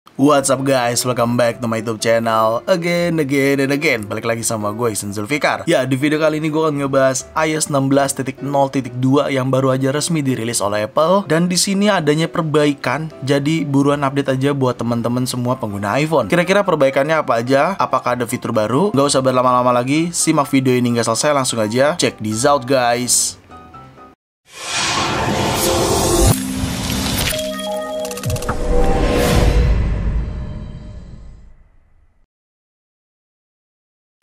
What's up guys, welcome back to my YouTube channel again. Balik lagi sama gue, Ihsan Zulfikar. Ya, di video kali ini gue akan ngebahas iOS 16.0.2 yang baru aja resmi dirilis oleh Apple. Dan di sini adanya perbaikan, jadi buruan update aja buat teman-teman semua pengguna iPhone. Kira-kira perbaikannya apa aja? Apakah ada fitur baru? Gak usah berlama-lama lagi, simak video ini hingga selesai, langsung aja check this out guys.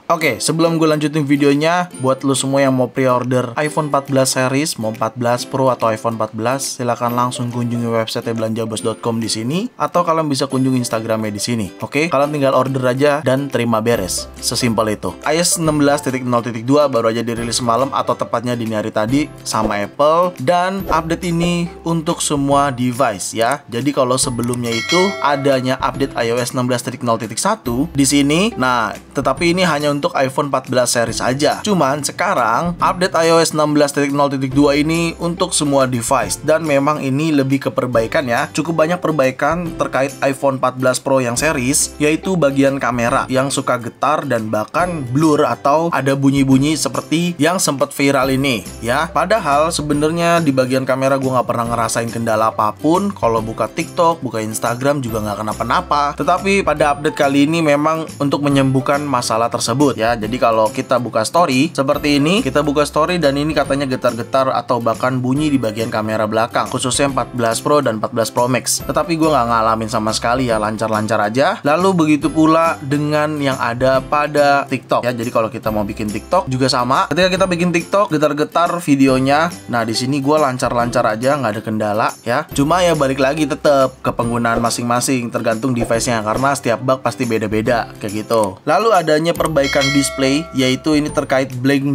Oke, sebelum gue lanjutin videonya, buat lo semua yang mau pre-order iPhone 14 series, mau 14 Pro atau iPhone 14, silahkan langsung kunjungi website belanjabos.com di sini, atau kalian bisa kunjungi Instagramnya di sini. Oke, kalian tinggal order aja dan terima beres. Sesimpel itu. iOS 16.0.2 baru aja dirilis semalam atau tepatnya dini hari tadi sama Apple, dan update ini untuk semua device ya. Jadi kalau sebelumnya itu adanya update iOS 16.0.1 di sini, nah tetapi ini hanya untuk iPhone 14 series aja. Cuman sekarang update iOS 16.0.2 ini untuk semua device, dan memang ini lebih ke perbaikan ya. Cukup banyak perbaikan terkait iPhone 14 Pro yang series, yaitu bagian kamera yang suka getar dan bahkan blur atau ada bunyi-bunyi seperti yang sempat viral ini ya. Padahal sebenarnya di bagian kamera gue nggak pernah ngerasain kendala apapun. Kalau buka TikTok, buka Instagram juga nggak kenapa-napa. Tetapi pada update kali ini memang untuk menyembuhkan masalah tersebut ya. Jadi kalau kita buka story seperti ini, kita buka story dan ini katanya getar-getar atau bahkan bunyi di bagian kamera belakang, khususnya 14 Pro dan 14 Pro Max. Tetapi gue nggak ngalamin sama sekali ya, lancar-lancar aja. Lalu begitu pula dengan yang ada pada TikTok ya. Jadi kalau kita mau bikin TikTok juga sama. Ketika kita bikin TikTok, getar-getar videonya. Nah di sini gue lancar-lancar aja, nggak ada kendala ya. Cuma ya balik lagi tetap ke penggunaan masing-masing, tergantung device-nya, karena setiap bug pasti beda-beda kayak gitu. Lalu adanya perbaikan display, yaitu ini terkait black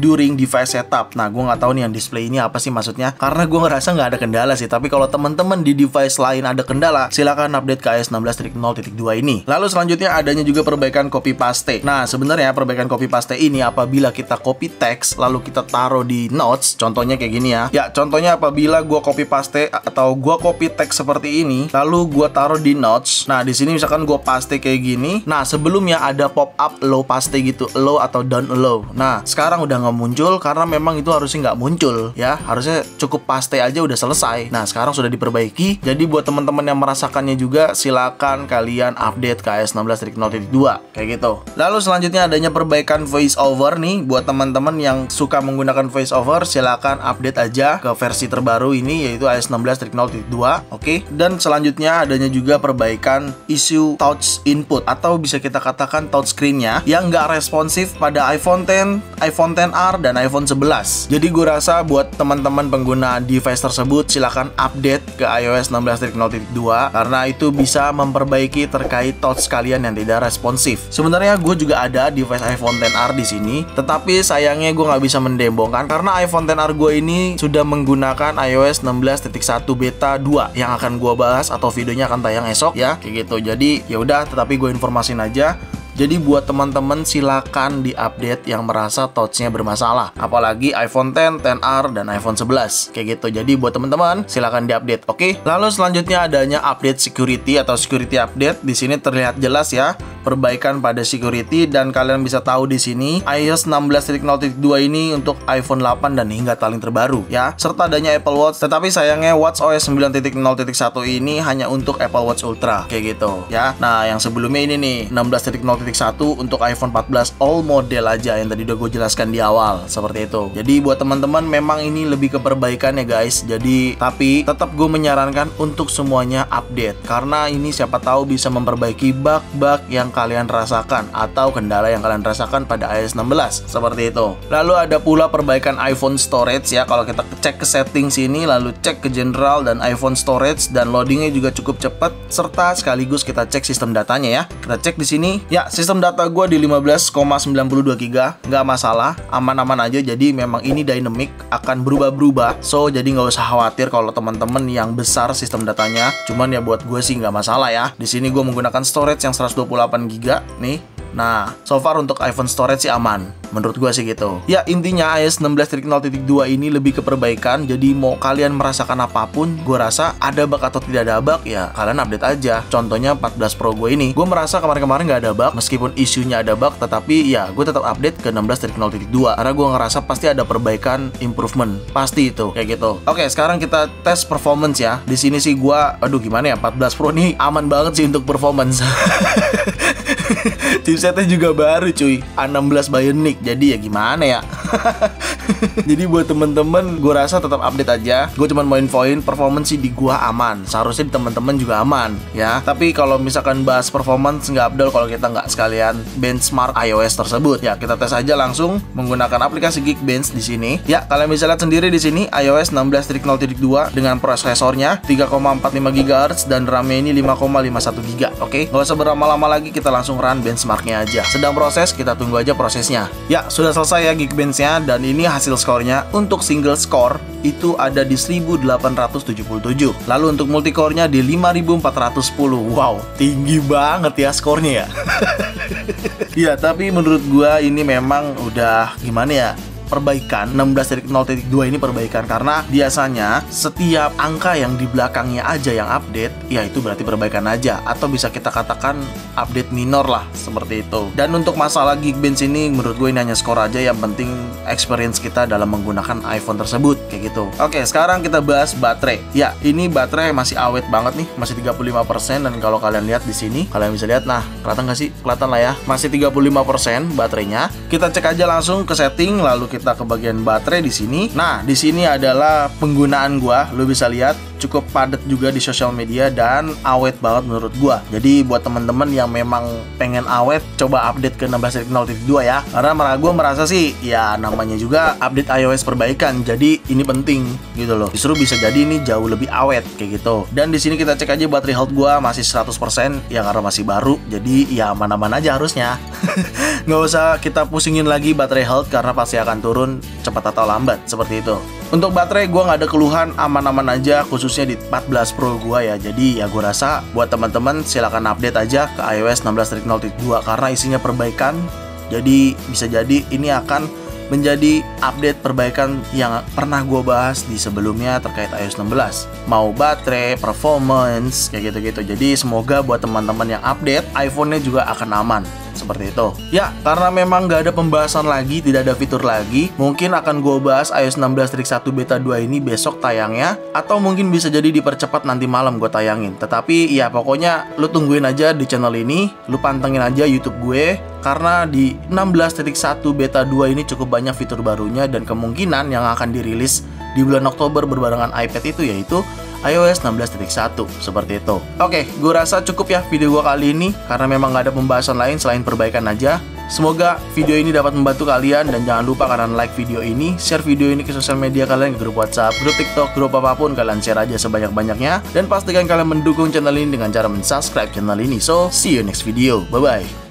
during device setup. Nah gue nggak tahu nih yang display ini apa sih maksudnya, karena gue ngerasa nggak ada kendala sih. Tapi kalau teman-teman di device lain ada kendala, silakan update ke iOS 16.0.2 ini. Lalu selanjutnya adanya juga perbaikan copy paste. Nah sebenarnya perbaikan copy paste ini apabila kita copy teks lalu kita taruh di notes, contohnya kayak gini ya. Ya contohnya apabila gue copy paste atau gue copy teks seperti ini lalu gue taruh di notes. Nah di sini misalkan gue paste kayak gini. Nah sebelumnya ada pop up low paste gitu, low atau down low. Nah sekarang udah nggak muncul karena memang itu harusnya nggak muncul ya. Harusnya cukup paste aja udah selesai. Nah sekarang sudah diperbaiki. Jadi buat teman-teman yang merasakannya juga, silakan kalian update ke iOS 16.0.2 kayak gitu. Lalu selanjutnya adanya perbaikan voice over nih. Buat teman-teman yang suka menggunakan voice over, silakan update aja ke versi terbaru ini, yaitu iOS 16.0.2. Oke. Dan selanjutnya adanya juga perbaikan isu touch input atau bisa kita katakan touch screen-nya yang nggak responsif pada iPhone X, iPhone XR, dan iPhone 11. Jadi gue rasa buat teman-teman pengguna device tersebut, silakan update ke iOS 16.0.2 karena itu bisa memperbaiki terkait touch kalian yang tidak responsif. Sebenarnya gue juga ada device iPhone XR di sini, tetapi sayangnya gue nggak bisa mendembokan karena iPhone XR gue ini sudah menggunakan iOS 16.1 beta 2 yang akan gue bahas atau videonya akan tayang esok ya, kayak gitu. Jadi ya udah, tetapi gue informasin aja. Jadi buat teman-teman silakan diupdate yang merasa touch-nya bermasalah, apalagi iPhone X, XR, dan iPhone 11 kayak gitu. Jadi buat teman-teman silakan diupdate. Oke. Lalu selanjutnya adanya update security atau security update. Di sini terlihat jelas ya perbaikan pada security, dan kalian bisa tahu di sini iOS 16.0.2 ini untuk iPhone 8 dan hingga paling terbaru ya, serta adanya Apple Watch. Tetapi sayangnya watchOS 9.0.1 ini hanya untuk Apple Watch Ultra kayak gitu ya. Nah yang sebelumnya ini nih 16.0.1 untuk iPhone 14 all model aja yang tadi udah gue jelaskan di awal seperti itu. Jadi buat teman-teman memang ini lebih ke perbaikan ya guys. Jadi tapi tetap gue menyarankan untuk semuanya update, karena ini siapa tahu bisa memperbaiki bug-bug yang kalian rasakan atau kendala yang kalian rasakan pada iOS 16 seperti itu. Lalu ada pula perbaikan iPhone storage ya. Kalau kita cek ke settings ini lalu cek ke general dan iPhone storage, dan loadingnya juga cukup cepat, serta sekaligus kita cek sistem datanya ya. Kita cek di sini ya, sistem data gue di 15,92 GB, nggak masalah, aman-aman aja. Jadi memang ini dynamic, akan berubah-berubah. So jadi nggak usah khawatir kalau teman-teman yang besar sistem datanya. Cuman ya buat gue sih nggak masalah ya. Di sini gue menggunakan storage yang 128 GB nih. Nah, so far untuk iPhone storage sih aman. Menurut gua sih gitu. Ya, intinya iOS 16.0.2 ini lebih ke perbaikan. Jadi mau kalian merasakan apapun, gua rasa ada bug atau tidak ada bug, ya kalian update aja. Contohnya 14 Pro gue ini, gua merasa kemarin-kemarin nggak ada bug. Meskipun isunya ada bug, tetapi ya gue tetap update ke 16.0.2 karena gua ngerasa pasti ada perbaikan, improvement. Pasti itu, kayak gitu. Oke, sekarang kita tes performance ya. Di sini sih gua, aduh gimana ya, 14 Pro nih aman banget sih untuk performance. Chipsetnya juga baru cuy, A16 Bionic. Jadi ya gimana ya. Jadi buat temen-temen, gue rasa tetap update aja. Gue cuma mau infoin performance sih di gua aman. Seharusnya di temen-temen juga aman ya. Tapi kalau misalkan bahas performance, nggak abdol kalau kita nggak sekalian benchmark iOS tersebut. Ya kita tes aja langsung menggunakan aplikasi Geekbench di sini. Ya kalian bisa lihat sendiri di sini iOS 16.0.2 dengan prosesornya 3,45 GHz dan RAM-nya ini 5,51 GB. Oke, nggak usah berlama-lama lagi, kita langsung run benchmarknya aja. Sedang proses, kita tunggu aja prosesnya. Ya sudah selesai ya Geekbench-nya, dan ini hasil skornya. Untuk single score itu ada di 1877. Lalu untuk multicore-nya di 5410. Wow, tinggi banget ya skornya ya. Ya, tapi menurut gua ini memang udah gimana ya, perbaikan. 16.0.2 ini perbaikan karena biasanya setiap angka yang di belakangnya aja yang update, ya itu berarti perbaikan aja, atau bisa kita katakan update minor lah, seperti itu. Dan untuk masalah Geekbench ini menurut gue ini hanya skor aja, yang penting experience kita dalam menggunakan iPhone tersebut, kayak gitu. Oke, sekarang kita bahas baterai. Ya, ini baterai masih awet banget nih, masih 35%, dan kalau kalian lihat di sini, kalian bisa lihat, nah, kelihatan nggak sih? Kelihatan lah ya, masih 35% baterainya. Kita cek aja langsung ke setting, lalu kita ke bagian baterai di sini. Nah, di sini adalah penggunaan gua. Lu bisa lihat cukup padat juga di sosial media dan awet banget menurut gua. Jadi buat temen-temen yang memang pengen awet, coba update ke 16.0.2 ya. Karena gua merasa sih ya namanya juga update iOS perbaikan. Jadi ini penting gitu loh. Justru bisa jadi ini jauh lebih awet kayak gitu. Dan di sini kita cek aja baterai health gua masih 100% ya, karena masih baru. Jadi ya aman-aman aja harusnya. Nggak usah kita pusingin lagi baterai health karena pasti akan turun cepat atau lambat, seperti itu. Untuk baterai gue nggak ada keluhan, aman-aman aja, khususnya di 14 Pro gue ya. Jadi ya gue rasa buat teman-teman silakan update aja ke iOS 16.0.2 karena isinya perbaikan. Jadi bisa jadi ini akan menjadi update perbaikan yang pernah gue bahas di sebelumnya terkait iOS 16. Mau baterai, performance, kayak gitu-gitu. Jadi semoga buat teman-teman yang update, iPhone-nya juga akan aman. Seperti itu. Ya, karena memang nggak ada pembahasan lagi, tidak ada fitur lagi, mungkin akan gue bahas iOS 16.1 Beta 2 ini besok tayangnya, atau mungkin bisa jadi dipercepat nanti malam gue tayangin. Tetapi ya pokoknya lu tungguin aja di channel ini, lu pantengin aja YouTube gue, karena di 16.1 Beta 2 ini cukup banyak fitur barunya, dan kemungkinan yang akan dirilis di bulan Oktober berbarengan iPad itu yaitu iOS 16.1, seperti itu. Oke, gue rasa cukup ya video gue kali ini, karena memang gak ada pembahasan lain selain perbaikan aja. Semoga video ini dapat membantu kalian, dan jangan lupa kalian like video ini, share video ini ke sosial media kalian, ke grup WhatsApp, grup TikTok, grup apapun, kalian share aja sebanyak-banyaknya. Dan pastikan kalian mendukung channel ini dengan cara mensubscribe channel ini. So, see you next video. Bye-bye.